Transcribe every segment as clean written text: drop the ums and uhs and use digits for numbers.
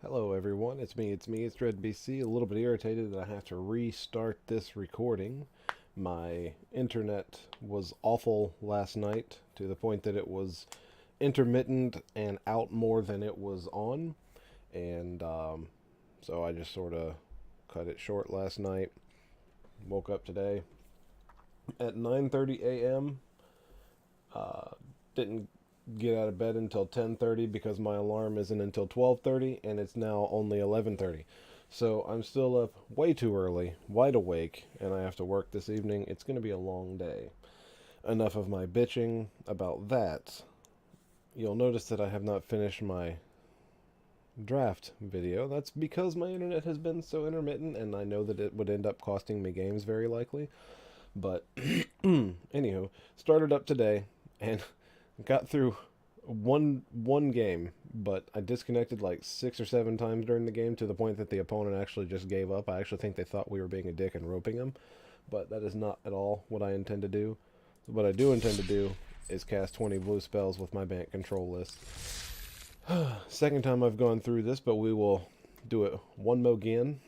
Hello everyone, it's DreadBC. A little bit irritated that I have to restart this recording. My internet was awful last night to the point that it was intermittent and out more than it was on. And so I just sort of cut it short last night. Woke up today at 9:30 a.m. Uh, didn't get out of bed until 10:30 because my alarm isn't until 12:30 and it's now only 11:30. So I'm still up way too early, wide awake, and I have to work this evening. It's going to be a long day. Enough of my bitching about that. You'll notice that I have not finished my draft video. That's because my internet has been so intermittent and I know that it would end up costing me games very likely. But anywho, started up today and got through one game, but I disconnected like 6 or 7 times during the game to the point that the opponent actually just gave up. I actually think they thought we were being a dick and roping him, but that is not at all what I intend to do. What I do intend to do is cast 20 blue spells with my Bant control list. Second time I've gone through this, but we will do it one more again.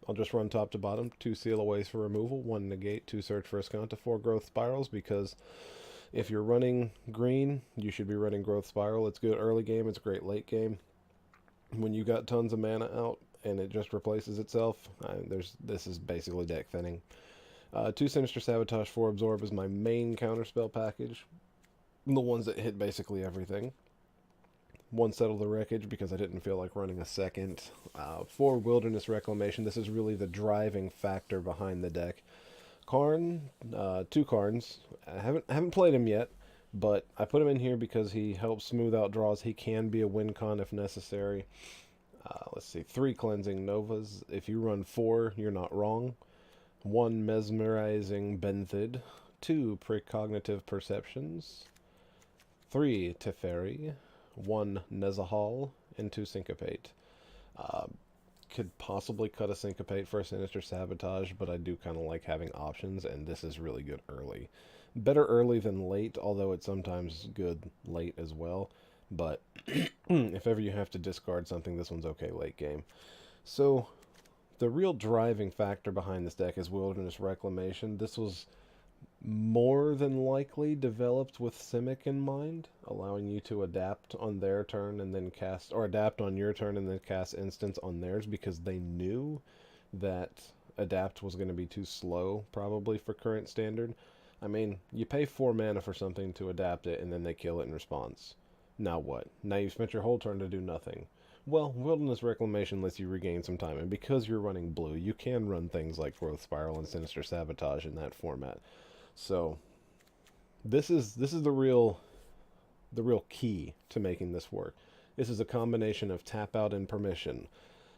I'll just run top to bottom, 2 seal aways for removal, 1 negate, 2 search for Azcanta, 4 growth spirals, because if you're running green, you should be running growth spiral. It's good early game, it's great late game. When you got tons of mana out and it just replaces itself, this is basically deck thinning. 2 Sinister Sabotage, 4 Absorb is my main counterspell package. The ones that hit basically everything. 1 Settle the Wreckage because I didn't feel like running a second. 4 Wilderness Reclamation. This is really the driving factor behind the deck. Karn, 2 Karns. I haven't played him yet, but I put him in here because he helps smooth out draws. He can be a win con if necessary. Let's see, 3 Cleansing Novas. If you run 4, you're not wrong. 1 Mesmerizing Benthid. 2 Precognitive Perceptions. 3 Teferi. 1 Nezahal. And 2 Syncopate. Could possibly cut a Syncopate for a Sinister Sabotage, but I do kind of like having options, and this is really good early. Better early than late, although it's sometimes good late as well. But if ever you have to discard something, this one's okay late game. So the real driving factor behind this deck is Wilderness Reclamation. This was more than likely developed with Simic in mind, allowing you to adapt on their turn and then cast, or adapt on your turn and then cast instants on theirs, because they knew that adapt was going to be too slow probably for current standard. I mean, you pay 4 mana for something to adapt it and then they kill it in response. Now what? Now you've spent your whole turn to do nothing. Well, Wilderness Reclamation lets you regain some time, and because you're running blue, you can run things like Growth Spiral and Sinister Sabotage in that format. So this is the real key to making this work. This is a combination of tap out and permission.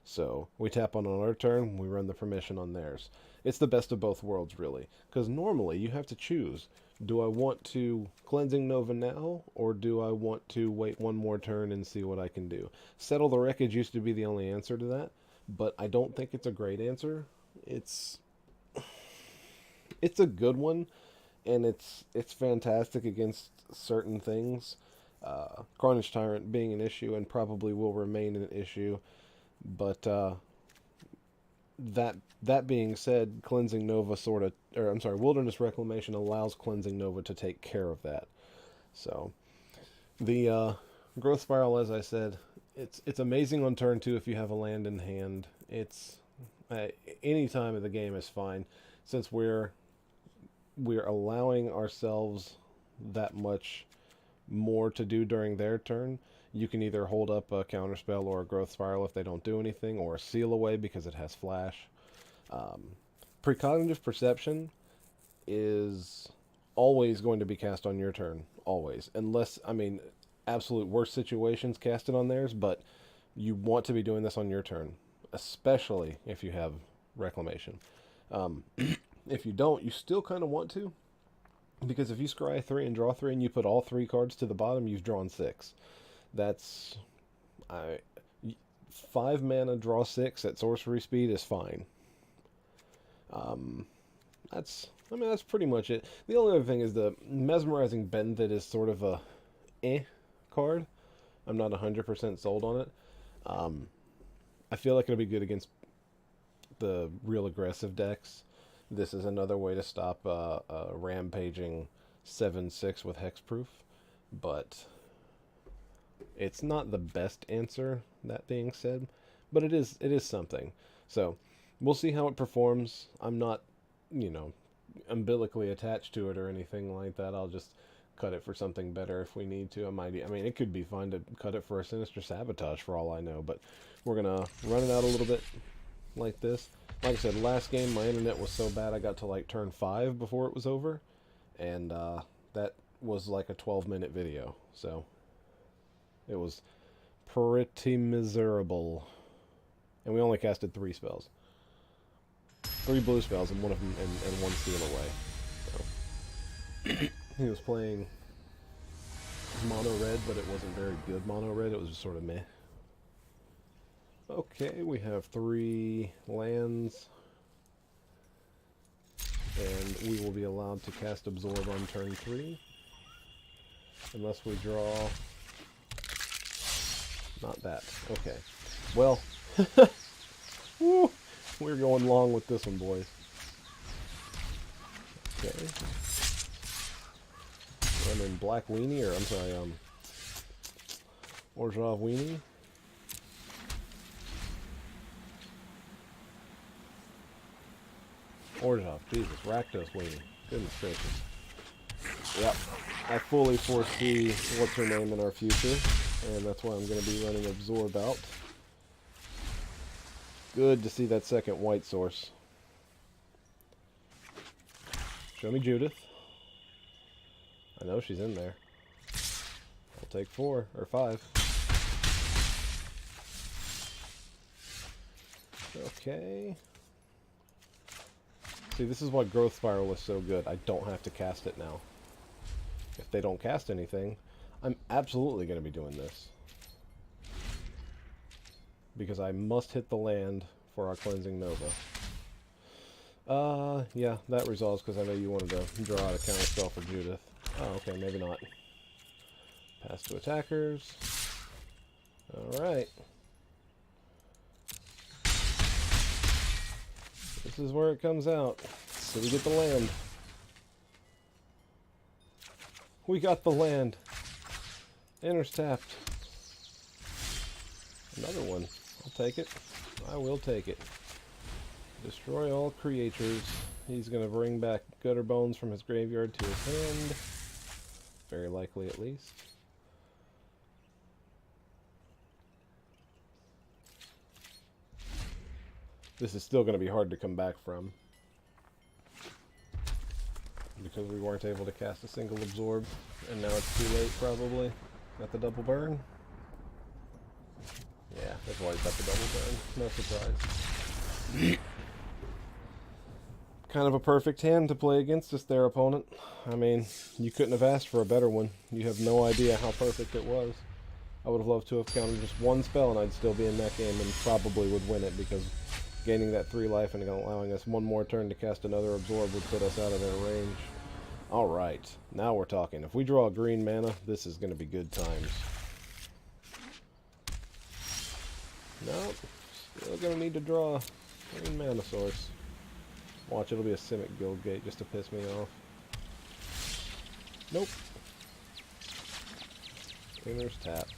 So we tap on our turn, we run the permission on theirs. It's the best of both worlds, really, because normally you have to choose. Do I want to Cleansing Nova now, or do I want to wait one more turn and see what I can do? Settle the Wreckage used to be the only answer to that, but I don't think it's a great answer. It's a good one, and it's fantastic against certain things. Carnage Tyrant being an issue and probably will remain an issue, but that being said, Cleansing Nova Wilderness Reclamation allows Cleansing Nova to take care of that. So the Growth Spiral, as I said, it's amazing on turn 2 if you have a land in hand. It's any time of the game is fine, since we're allowing ourselves that much more to do during their turn. You can either hold up a counterspell or a growth spiral if they don't do anything, or a seal away because it has flash. Precognitive Perception is always going to be cast on your turn, always, unless, I mean, absolute worst situations cast it on theirs, but you want to be doing this on your turn, especially if you have Reclamation. If you don't, you still kind of want to, because if you scry 3 and draw 3 and you put all 3 cards to the bottom, you've drawn 6. That's 5 mana, draw 6 at sorcery speed is fine. That's pretty much it. The only other thing is the Mesmerizing Benthid is sort of a card. I'm not 100% sold on it. I feel like it'll be good against the real aggressive decks. This is another way to stop a rampaging 7/6 with hexproof, but it's not the best answer, that being said, but it is something. So we'll see how it performs. I'm not, you know, umbilically attached to it or anything like that. I'll just cut it for something better if we need to. I mean, it could be fun to cut it for a Sinister Sabotage for all I know, but we're gonna run it out a little bit like this. Like I said, last game my internet was so bad I got to like turn 5 before it was over, and that was like a 12-minute video, so it was pretty miserable. And we only casted 3 spells. 3 blue spells and one of them and 1 seal away. So he was playing mono red, but it wasn't very good mono red. It was just sort of meh. Okay, we have 3 lands, and we will be allowed to cast Absorb on turn 3, unless we draw. Not that. Okay. Well, woo, we're going long with this one, boys. Okay. I'm in Black Weenie, or I'm sorry, Orzhov Weenie. Orzhov, Jesus, Rakdos Weenie. Goodness gracious. Yep, I fully foresee what's her name in our future, and that's why I'm going to be running Absorb out. Good to see that second white source. Show me Judith. I know she's in there. I'll take 4 or 5. Okay. See, this is why Growth Spiral is so good. I don't have to cast it now. If they don't cast anything, I'm absolutely going to be doing this. Because I must hit the land for our Cleansing Nova. Yeah, that resolves because I know you wanted to draw out a counter spell for Judith. Oh, okay, maybe not. Pass to attackers. Alright. This is where it comes out. So we get the land. We got the land. Enters tapped. Another one. I'll take it. I will take it. Destroy all creatures. He's going to bring back Gutter Bones from his graveyard to his hand. Very likely, at least. This is still going to be hard to come back from, because we weren't able to cast a single Absorb, and now it's too late, probably. Got the double burn? Yeah, that's why he's got the double burn. No surprise. Kind of a perfect hand to play against us there, opponent. I mean, you couldn't have asked for a better one. You have no idea how perfect it was. I would have loved to have countered just 1 spell and I'd still be in that game and probably would win it, because gaining that 3 life and allowing us 1 more turn to cast another Absorb would put us out of their range. Alright, now we're talking. If we draw a green mana, this is going to be good times. Nope, still going to need to draw a green mana source. Watch, it'll be a Simic Guildgate just to piss me off. Nope. Cleaner's tapped.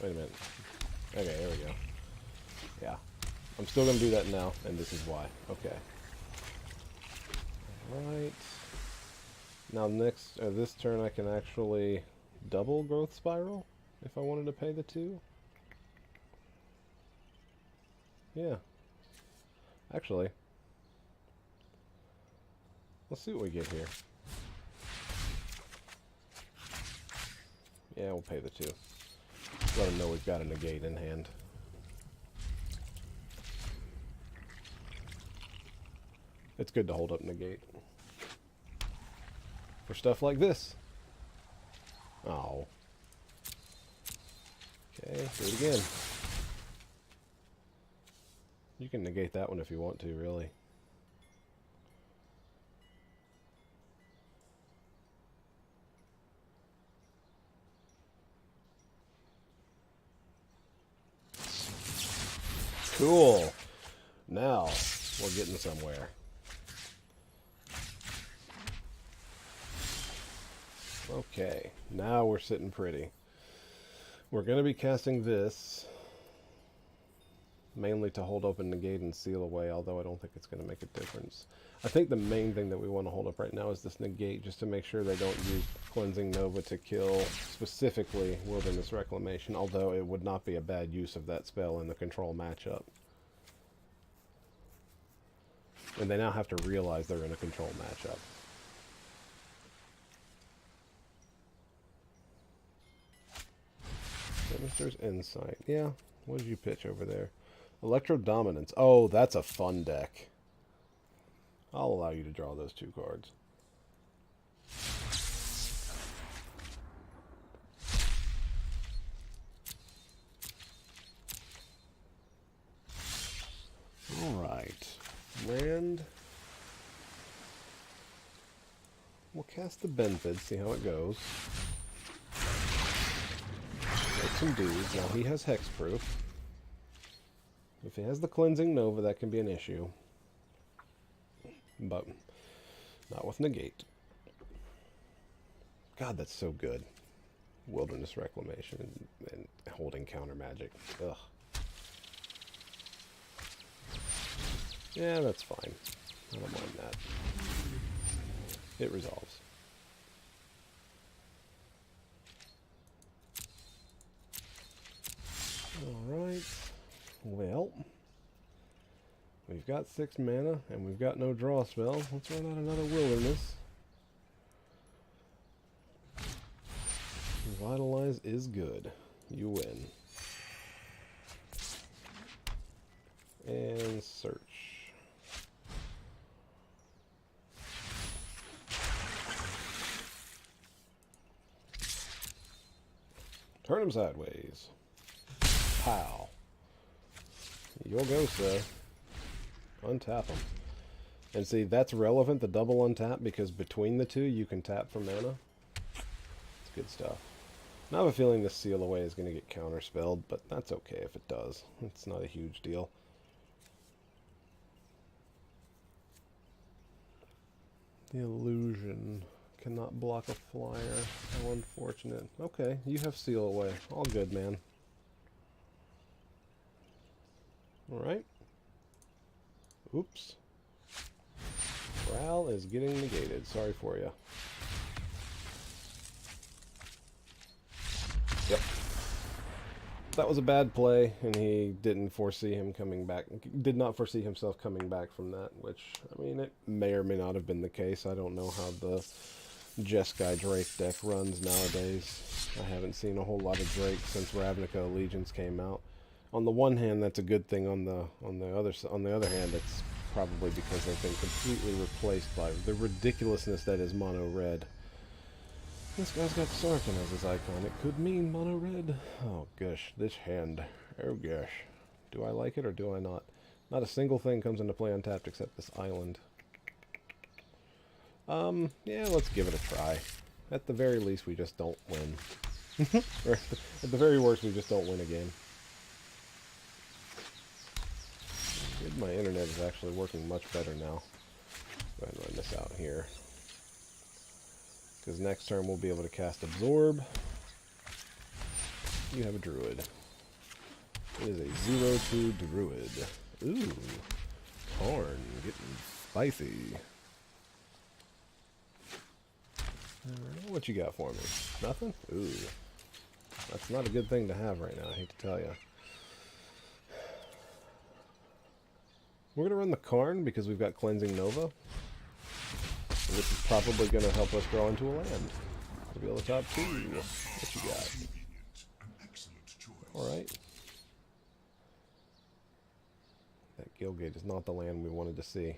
Wait a minute. Okay, there we go. Yeah. I'm still going to do that now, and this is why. Okay. Alright. Now this turn I can actually double Growth Spiral if I wanted to pay the 2. Yeah. Actually, let's see what we get here. Yeah, we'll pay the 2. Let them know we've got a Negate in hand. It's good to hold up Negate for stuff like this. Oh. Okay, do it again. You can negate that one if you want to, really. Cool. Now, we're getting somewhere. Okay, now we're sitting pretty. We're going to be casting this mainly to hold open Negate and seal away, although I don't think it's going to make a difference. I think the main thing that we want to hold up right now is this Negate, just to make sure they don't use Cleansing Nova to kill specifically Wilderness Reclamation, although it would not be a bad use of that spell in the control matchup. And they now have to realize they're in a control matchup. Sinister's Insight. Yeah, what did you pitch over there? Electro Dominance. Oh, that's a fun deck. I'll allow you to draw those 2 cards. Alright. Land. We'll cast the Benthid, see how it goes. Make some dudes. Now he has Hexproof. If he has the Cleansing Nova, that can be an issue. But not with Negate. God, that's so good. Wilderness Reclamation and holding counter magic. Ugh. Yeah, that's fine. I don't mind that. It resolves. Alright. Well, we've got 6 mana, and we've got no draw spell. Let's run out another Wilderness. Revitalize is good. You win. And search. Turn him sideways. Pow. You'll go, sir. Untap him. And see, that's relevant, the double untap, because between the two, you can tap for mana. It's good stuff. Now I have a feeling this seal away is going to get counterspelled, but that's okay if it does. It's not a huge deal. The illusion cannot block a flyer. How unfortunate. Okay, you have seal away. All good, man. Alright. Oops. Ral is getting negated. Sorry for you. Yep. That was a bad play, and he didn't foresee him coming back. Did not foresee himself coming back from that, which, I mean, it may or may not have been the case. I don't know how the Jeskai Drake deck runs nowadays. I haven't seen a whole lot of Drake since Ravnica Allegiance came out. On the one hand, that's a good thing. On the other hand, it's probably because they've been completely replaced by the ridiculousness that is mono red. This guy's got Sarkin as his icon. It could mean mono red. Oh gosh, this hand. Oh gosh. Do I like it or do I not? Not a single thing comes into play untapped except this island. Yeah, let's give it a try. At the very least, we just don't win. Or at the very worst, we just don't win a game. Good, my internet is actually working much better now. Go ahead and run this out here. Because next turn we'll be able to cast Absorb. You have a Druid. It is a 0/2 Druid. Ooh. Karn, getting spicy. Alright, what you got for me? Nothing? Ooh. That's not a good thing to have right now, I hate to tell you. We're going to run the Karn because we've got Cleansing Nova. And this is probably going to help us draw into a land. Reveal the top 2. What you got? Alright. That Guildgate is not the land we wanted to see.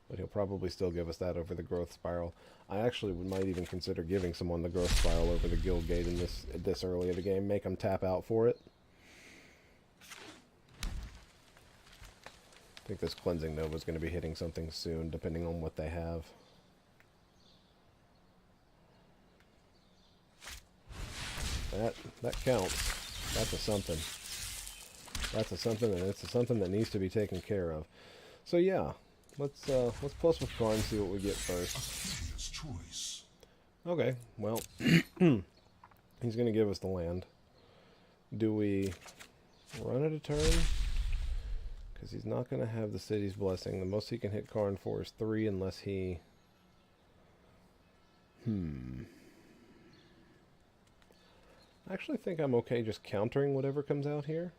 But he'll probably still give us that over the Growth Spiral. I actually might even consider giving someone the Growth Spiral over the Guildgate in this early of the game. Make them tap out for it. I think this Cleansing Nova is going to be hitting something soon, depending on what they have. That counts. That's a something. That's a something, and it's a something that needs to be taken care of. So yeah, let's plus with Karn, see what we get first. Choice. Okay, well, he's gonna give us the land. Do we run it a turn? Because he's not gonna have the city's blessing. The most he can hit Karn for is 3, unless he. I actually think I'm okay just countering whatever comes out here.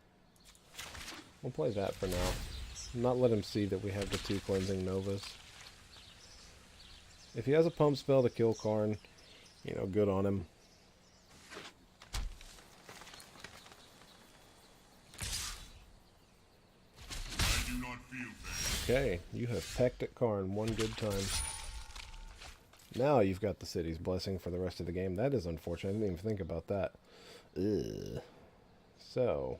We'll play that for now. Not let him see that we have the 2 cleansing Novas. If he has a pump spell to kill Karn, you know, good on him. I do not feel pain. Okay, you have pecked at Karn one good time. Now you've got the city's blessing for the rest of the game. That is unfortunate. I didn't even think about that. Ugh. So,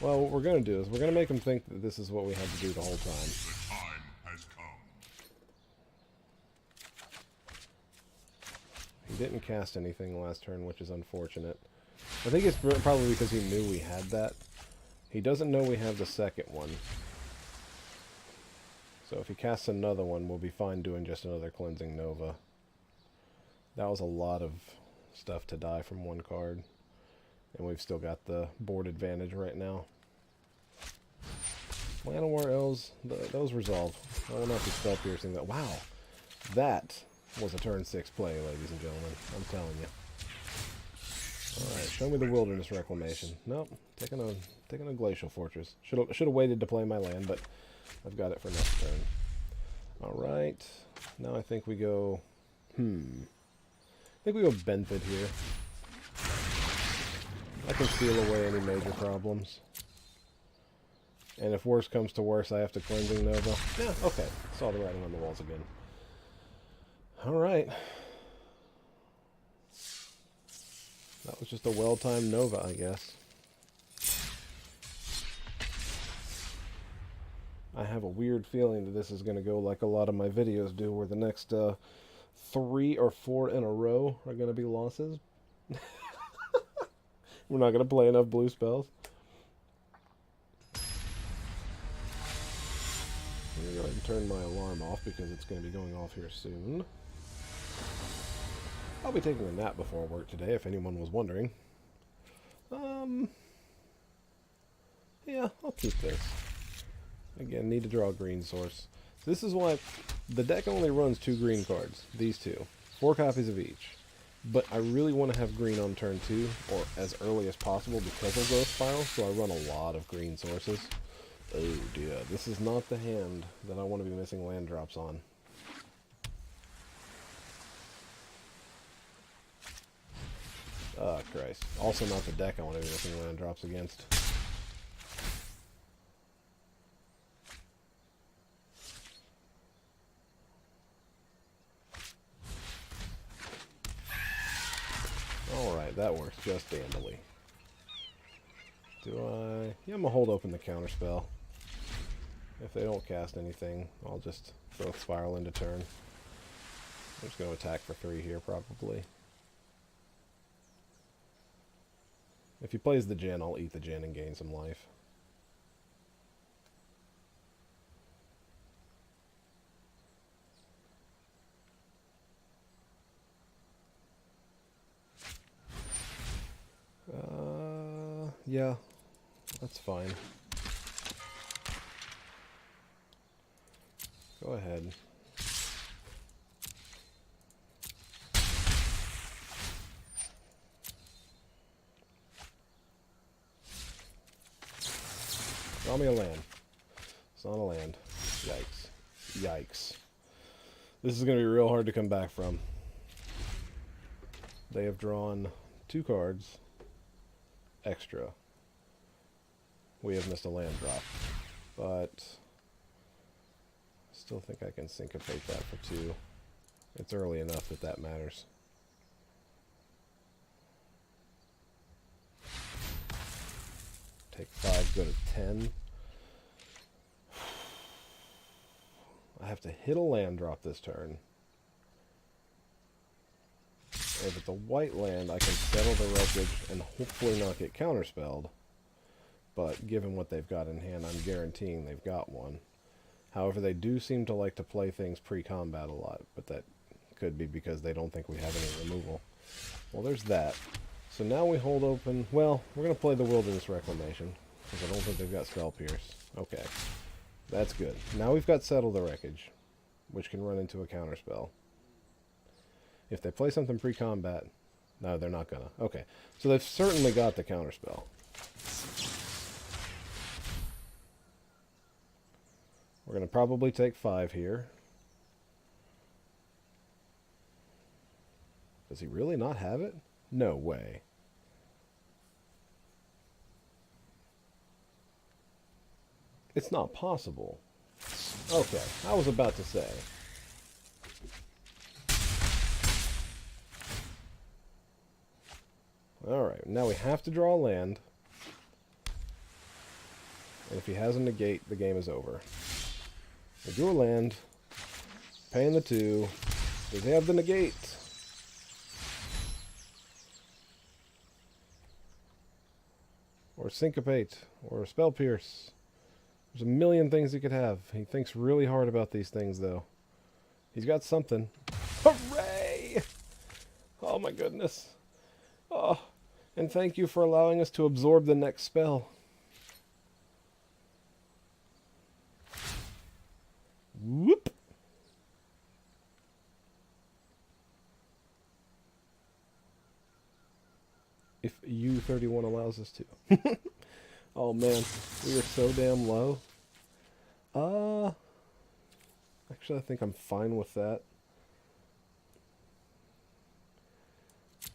well, what we're going to do is we're going to make him think that this is what we had to do the whole time. The time has come. He didn't cast anything last turn, which is unfortunate. I think it's probably because he knew we had that. He doesn't know we have the second one. So if he casts another one, we'll be fine doing just another Cleansing Nova. That was a lot of stuff to die from one card. And we've still got the board advantage right now. Llanowar Elves, those resolve. I will not be spell piercing that. Wow, that was a turn 6 play, ladies and gentlemen. I'm telling you. Alright, show me the Wilderness Reclamation. Nope, taking a Glacial Fortress. Should have waited to play my land, but I've got it for next turn. Alright, now I think we go... I think we go Benthid here. I can seal away any major problems. And if worse comes to worse, I have to Cleansing Nova. Yeah, okay. Saw the writing on the walls again. Alright. That was just a well-timed Nova, I guess. I have a weird feeling that this is going to go like a lot of my videos do, where the next 3 or 4 in a row are going to be losses. We're not going to play enough blue spells. I'm going to go ahead and turn my alarm off because it's going to be going off here soon. I'll be taking a nap before work today, if anyone was wondering. Yeah, I'll keep this. Again, need to draw a green source. So this is why the deck only runs 2 green cards. These 2. 4 copies of each. But I really want to have green on turn 2, or as early as possible because of Growth Spiral, so I run a lot of green sources. Oh dear, this is not the hand that I want to be missing land drops on. Oh Christ. Also not the deck I want to be missing land drops against. Alright, that works just dandily. Do I... Yeah, I'm going to hold open the counterspell. If they don't cast anything, I'll just Growth Spiral into turn. I'm just going to attack for 3 here, probably. If he plays the Djinn, I'll eat the Djinn and gain some life. Yeah, that's fine. Go ahead. Draw me a land. It's not a land. Yikes. Yikes. This is going to be real hard to come back from. They have drawn 2 cards. Extra. We have missed a land drop. But I still think I can syncopate that for 2. It's early enough that that matters. Take 5, go to 10. I have to hit a land drop this turn. If it's a white land, I can settle the wreckage and hopefully not get counterspelled. but given what they've got in hand, I'm guaranteeing they've got one. However, they do seem to like to play things pre-combat a lot, but that could be because they don't think we have any removal. Well, there's that. So now we hold open... Well, we're going to play the Wilderness Reclamation, because I don't think they've got Spell Pierce. Okay. That's good. Now we've got Settle the Wreckage, which can run into a counterspell. If they play something pre-combat... No, they're not gonna. Okay. So they've certainly got the counterspell. We're going to probably take 5 here. Does he really not have it? No way. It's not possible. Okay, I was about to say. Alright, now we have to draw land. And if he has a negate, the game is over. We drew a land. Paying the 2. Does he have the negate? Or Syncopate. Or Spell Pierce. There's a million things he could have. He thinks really hard about these things, though. He's got something. Hooray! Oh my goodness. Oh, and thank you for allowing us to absorb the next spell. Whoop! If U31 allows us to. Oh man, we are so damn low. Actually I think I'm fine with that.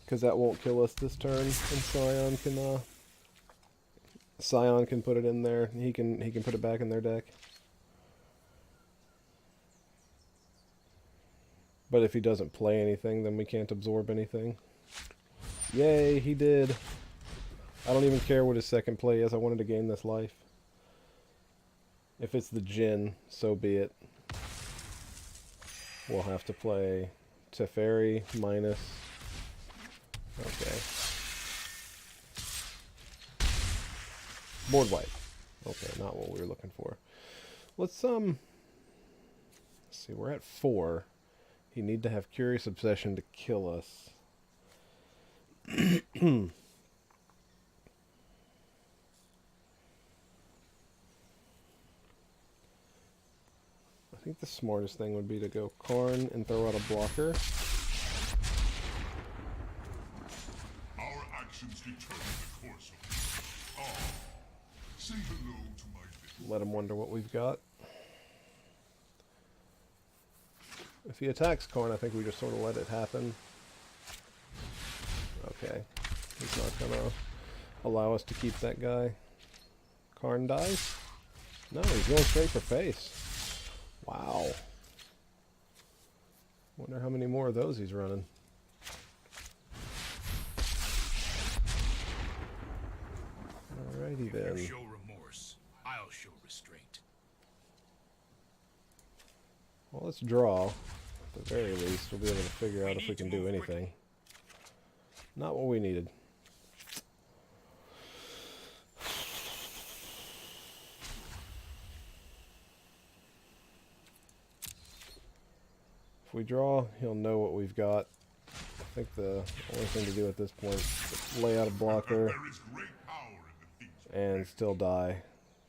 Because that won't kill us this turn, and Scion can put it in there. He can put it back in their deck. But if he doesn't play anything, then we can't absorb anything. Yay, he did. I don't even care what his second play is. I wanted to gain this life. If it's the Djinn, so be it. We'll have to play Teferi minus... Okay. Board wipe. Okay, not what we were looking for. Let's see, we're at 4. He'd need to have Curious Obsession to kill us. I think the smartest thing would be to go Karn and throw out a blocker. Our actions determine the course of it. Oh, say hello to my little. Let him wonder what we've got. If he attacks Karn, I think we just sort of let it happen. Okay. He's not gonna allow us to keep that guy. Karn dies? No, he's going straight for face. Wow. Wonder how many more of those he's running. Alrighty then. If you show remorse, I'll show restraint. Well, let's draw. At the very least, we'll be able to figure out if we can do anything. Not what we needed. If we draw, he'll know what we've got. I think the only thing to do at this point is lay out a blocker There is great power in the things. and still die.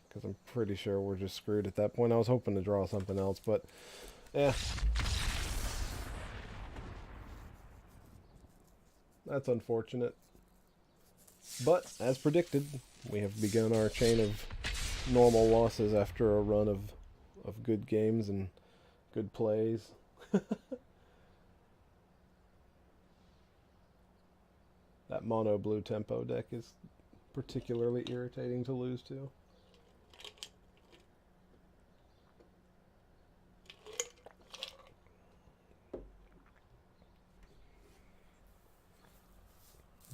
Because I'm pretty sure we're just screwed at that point. I was hoping to draw something else, but yeah. That's unfortunate. But, as predicted, we have begun our chain of normal losses after a run of good games and good plays. That mono blue tempo deck is particularly irritating to lose to.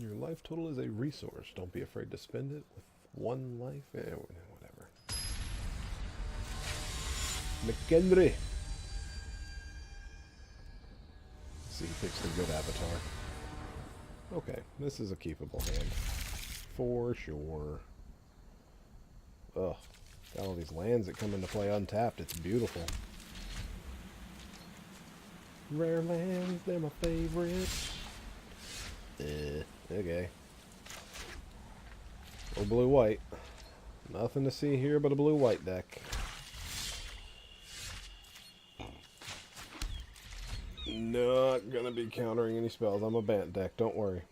Your life total is a resource. Don't be afraid to spend it with 1 life. Whatever. McHenry. See, he picks the good avatar. Okay, this is a keepable hand. For sure. Ugh. Got all these lands that come into play untapped. It's beautiful. Rare lands, they're my favorite. Okay. Or blue-white. Nothing to see here but a blue-white deck. Not gonna be countering any spells. I'm a Bant deck, don't worry.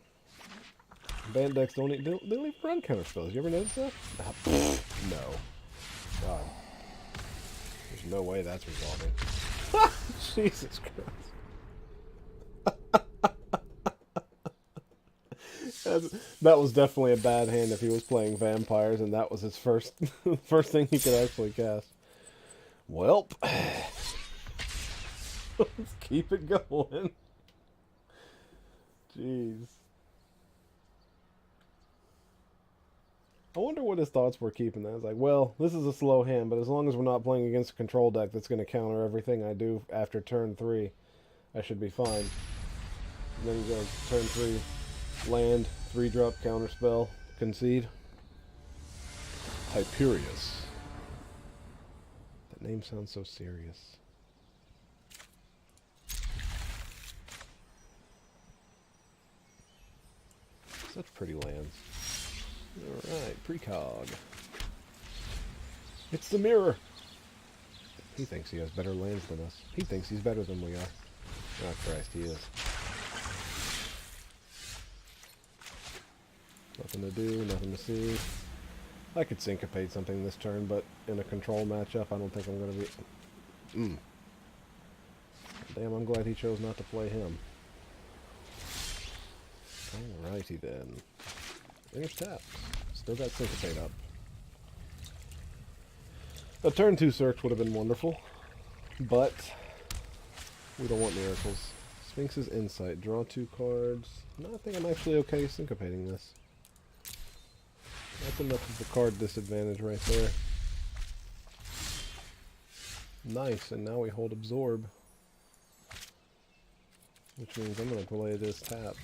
Bant decks don't even run counter spells. You ever notice that? No. God. There's no way that's resolving. Jesus Christ. That was definitely a bad hand if he was playing vampires and that was his first thing he could actually cast. Welp. Let's keep it going. Jeez. I wonder what his thoughts were keeping that. I was like, well, this is a slow hand, but as long as we're not playing against a control deck that's going to counter everything I do after turn 3, I should be fine. And then he goes, turn 3, land, 3-drop, counterspell, concede. Hyperius. That name sounds so serious. Such pretty lands. Alright, precog. It's the mirror! He thinks he has better lands than us. He thinks he's better than we are. Oh Christ, he is. Nothing to do, nothing to see. I could syncopate something this turn, but in a control matchup, I don't think I'm going to be... Damn, I'm glad he chose not to play him. Alrighty then. There's tap. Still got Syncopate up. A turn 2 search would have been wonderful, but we don't want miracles. Sphinx's Insight. Draw 2 cards. No, I think I'm actually okay syncopating this. That's enough of the card disadvantage right there. Nice, and now we hold Absorb. Which means I'm going to play this tapped.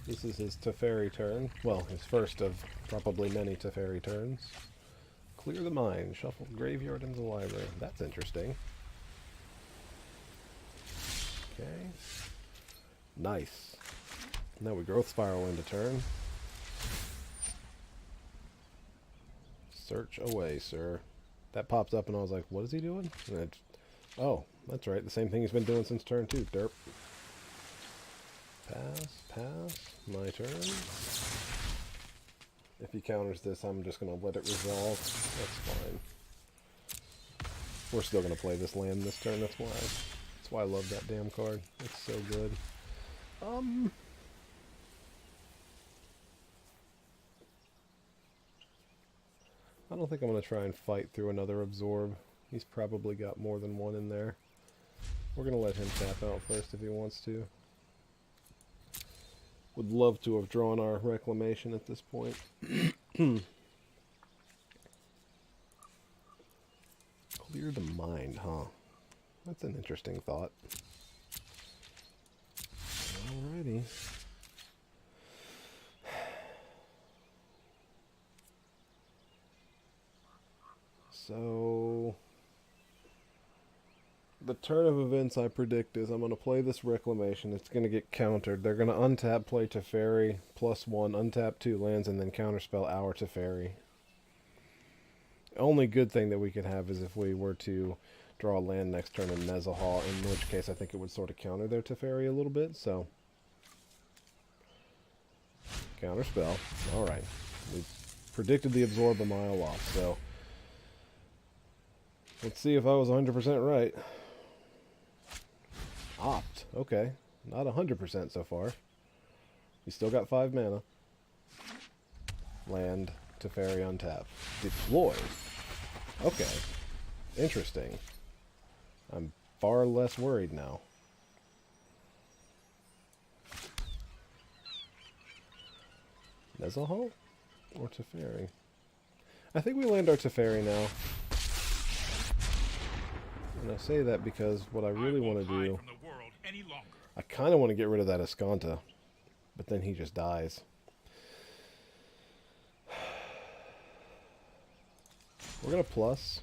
This is his Teferi turn. Well, his first of probably many Teferi turns. Clear the mind. Shuffle graveyard into the library. That's interesting. Okay. Nice. Now we Growth Spiral into turn. Search away, sir. That popped up and I was like, what is he doing? And oh, that's right. The same thing he's been doing since turn 2. Derp. Pass, pass. My turn. If he counters this, I'm just going to let it resolve. That's fine. We're still going to play this land this turn. That's why I love that damn card. It's so good. I don't think I'm going to try and fight through another Absorb. He's probably got more than one in there. We're going to let him tap out first if he wants to. Would love to have drawn our Reclamation at this point. Clear the mind, huh? That's an interesting thought. Alrighty. So... the turn of events I predict is I'm going to play this Reclamation. It's going to get countered. They're going to untap, play Teferi, +1, untap 2 lands, and then counterspell our Teferi. Only good thing that we could have is if we were to draw a land next turn in Nezahal, in which case I think it would sort of counter their Teferi a little bit, so... counterspell. Alright. We predicted the Absorb a mile off, so... let's see if I was 100% right. Opt. Okay. Not 100% so far. You still got 5 mana. Land, Teferi untap. Deploy. Okay. Interesting. I'm far less worried now. Nezahal? Or Teferi? I think we land our Teferi now. And I say that because what I really want to do... I kind of want to get rid of that Azcanta. But then he just dies. We're gonna plus.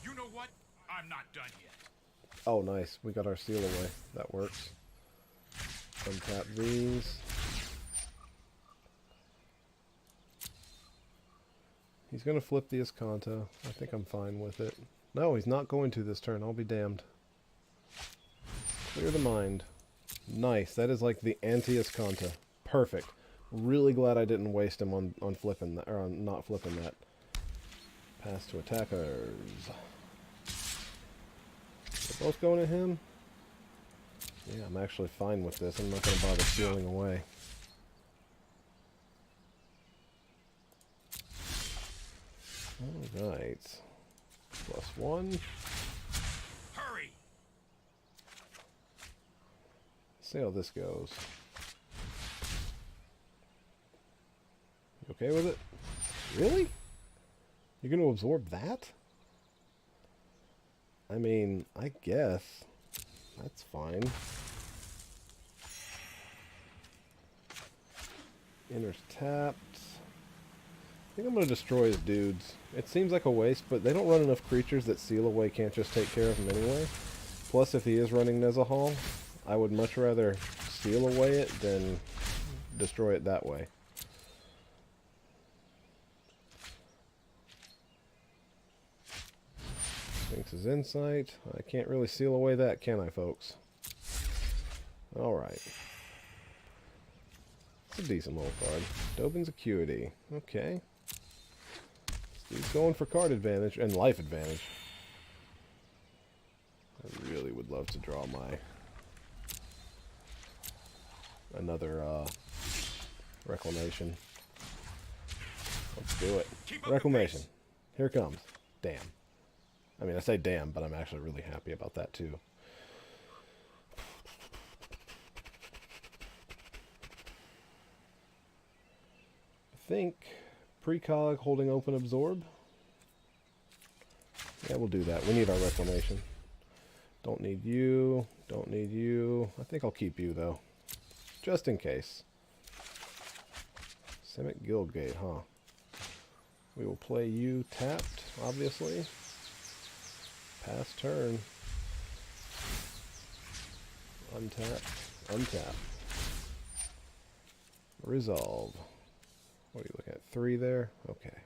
You know what? I'm not done yet. Oh, nice. We got our seal away. That works. Untap these. He's going to flip the Azcanta. I think I'm fine with it. No, he's not going to this turn. I'll be damned. Clear the mind. Nice. That is like the anti-Azcanta. Perfect. Really glad I didn't waste him on flipping that, or on not flipping that. Pass to attackers. They're both going at him? Yeah, I'm actually fine with this. I'm not going to bother sealing away. Alright. +1. Hurry! See how this goes. You okay with it? Really? You're going to absorb that? I mean, I guess. That's fine. Inner's tapped. I think I'm going to destroy his dudes. It seems like a waste, but they don't run enough creatures that Seal Away can't just take care of them anyway. Plus, if he is running Nezahal, I would much rather Seal Away it than destroy it that way. Sphinx's Insight. I can't really seal away that, can I, folks? Alright. It's a decent little card. Dobin's Acuity. Okay. He's going for card advantage and life advantage. I really would love to draw my another Reclamation. Let's do it. Reclamation. Here it comes. Damn. I mean, I say damn, but I'm actually really happy about that too. I think Precog holding open absorb. Yeah, we'll do that. We need our Reclamation. Don't need you. Don't need you. I think I'll keep you though. Just in case. Simic Guildgate, huh? We will play you tapped, obviously. Pass turn. Untap. Untap. Resolve. What are you looking at? 3 there? Okay.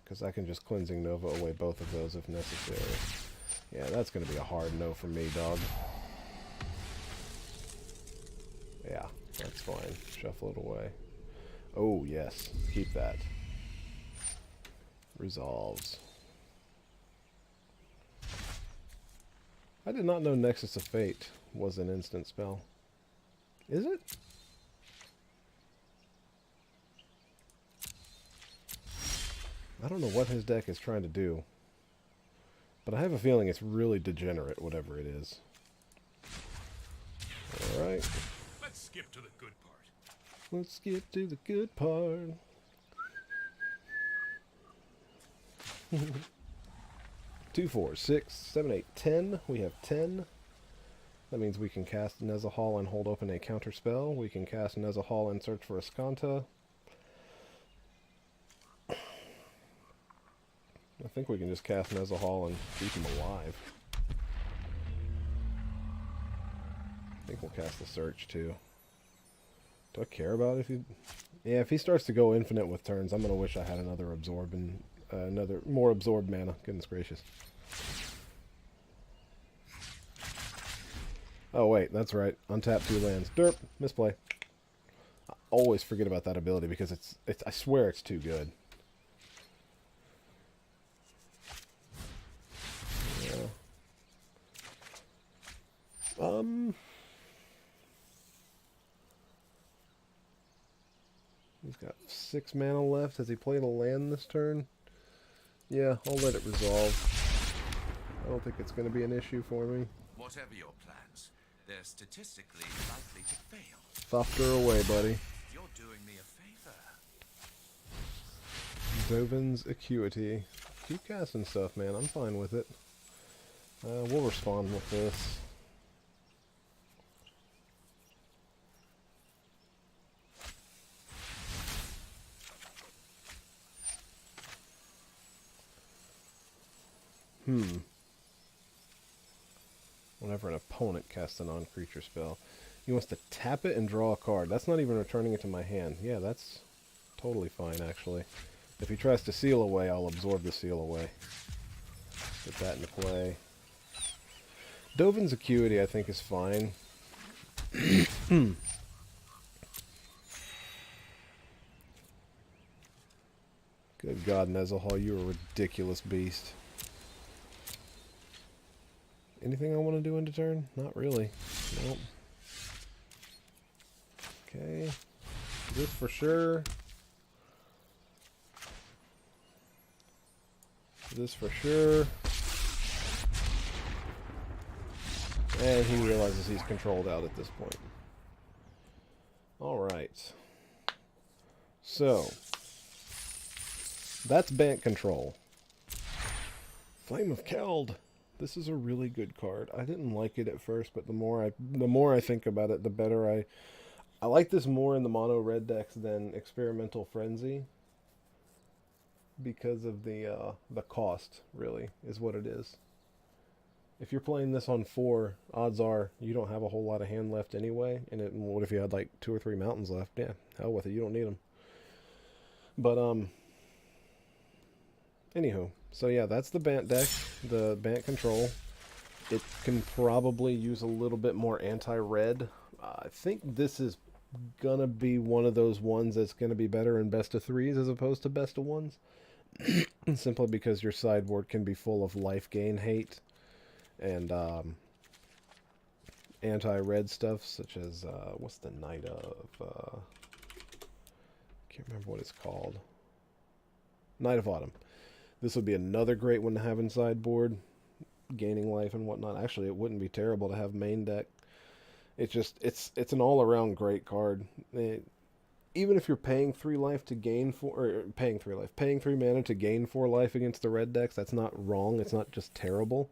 Because I can just Cleansing Nova away both of those if necessary. Yeah, that's going to be a hard no for me, dog. Yeah, that's fine. Shuffle it away. Oh, yes. Keep that. Resolves. I did not know Nexus of Fate was an instant spell. Is it? I don't know what his deck is trying to do, but I have a feeling it's really degenerate, whatever it is. Alright. Let's skip to the good part. Let's skip to the good part. 2, 4, 6, 7, 8, 10. We have 10. That means we can cast Nezahal and hold open a counter spell. We can cast Nezahal and search for Azcanta. I think we can just cast Nezahal and keep him alive. I think we'll cast the search too. Do I care about if he... Yeah, if he starts to go infinite with turns, I'm going to wish I had another absorb and another more absorbed mana. Goodness gracious. Oh wait, that's right. Untap 2 lands. Derp. Misplay. I always forget about that ability because it's I swear it's too good. Yeah. He's got 6 mana left. Has he played a land this turn? Yeah, I'll let it resolve. I don't think it's going to be an issue for me. Whatever your plans, they're statistically likely to fail. Fucked her away, buddy. You're doing me a favor. Dovin's Acuity. Keep casting stuff, man. I'm fine with it. We'll respond with this. Whenever an opponent casts a non-creature spell, he wants to tap it and draw a card. That's not even returning it to my hand. Yeah, that's totally fine, actually. If he tries to seal away, I'll absorb the seal away. Put that into play. Dovin's Acuity, I think, is fine. Good God, Nezahal, you're a ridiculous beast. Anything I want to do into turn? Not really. Nope. Okay. This for sure. This for sure. And he realizes he's controlled out at this point. Alright. So, that's Bant control. Flame of Keld. This is a really good card. I didn't like it at first, but the more I think about it, the better I like this more in the mono red decks than Experimental Frenzy, because of the cost, really, is what it is. If you're playing this on 4, odds are you don't have a whole lot of hand left anyway. And what if you had like 2 or 3 mountains left? Yeah, hell with it. You don't need them. But anywho, so yeah, that's the Bant deck, the Bant control. It can probably use a little bit more anti-red. I think this is gonna be one of those ones that's gonna be better in best of 3s as opposed to best of 1s. Simply because your sideboard can be full of life gain hate and anti-red stuff, such as what's the Knight of can't remember what it's called. Knight of Autumn. This would be another great one to have in sideboard, gaining life and whatnot. Actually, it wouldn't be terrible to have main deck. It's just it's an all-around great card. Even if you're paying 3 life to gain 4, or paying 3 mana to gain 4 life against the red decks, that's not wrong. It's not just terrible.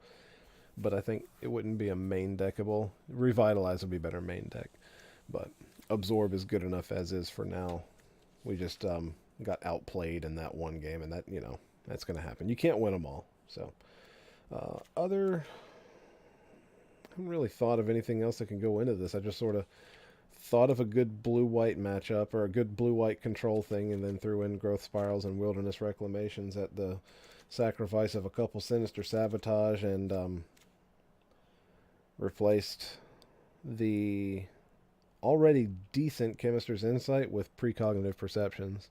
But I think it wouldn't be a main deckable. Revitalize would be better main deck. But Absorb is good enough as is for now. We just got outplayed in that one game, and that, you know, that's going to happen. You can't win them all. So, I haven't really thought of anything else that can go into this. I just sort of thought of a good blue-white matchup, or a good blue-white control thing, and then threw in Growth Spirals and Wilderness Reclamations at the sacrifice of a couple Sinister Sabotage, and replaced the already decent Chemist's Insight with Precognitive Perceptions.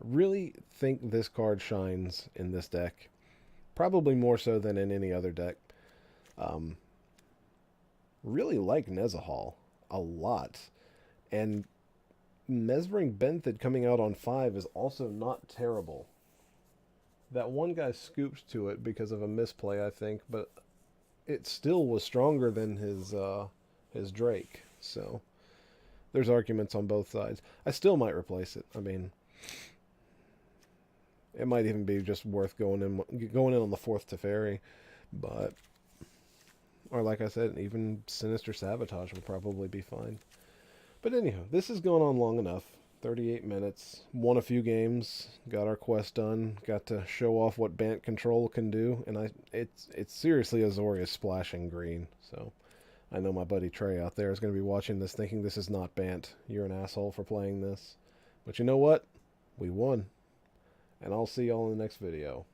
Really think this card shines in this deck. Probably more so than in any other deck. Really like Nezahal a lot. And Mesmerizing Benthid coming out on 5 is also not terrible. That one guy scooped to it because of a misplay, I think, but it still was stronger than his Drake. So there's arguments on both sides. I still might replace it. I mean, it might even be just worth going in on the 4th Teferi, but, or like I said, even Sinister Sabotage would probably be fine. But anyhow, this has gone on long enough. 38 minutes. Won a few games. Got our quest done. Got to show off what Bant control can do. And it's seriously Azorius splashing green. So I know my buddy Trey out there is going to be watching this thinking this is not Bant. You're an asshole for playing this. But you know what? We won. And I'll see y'all in the next video.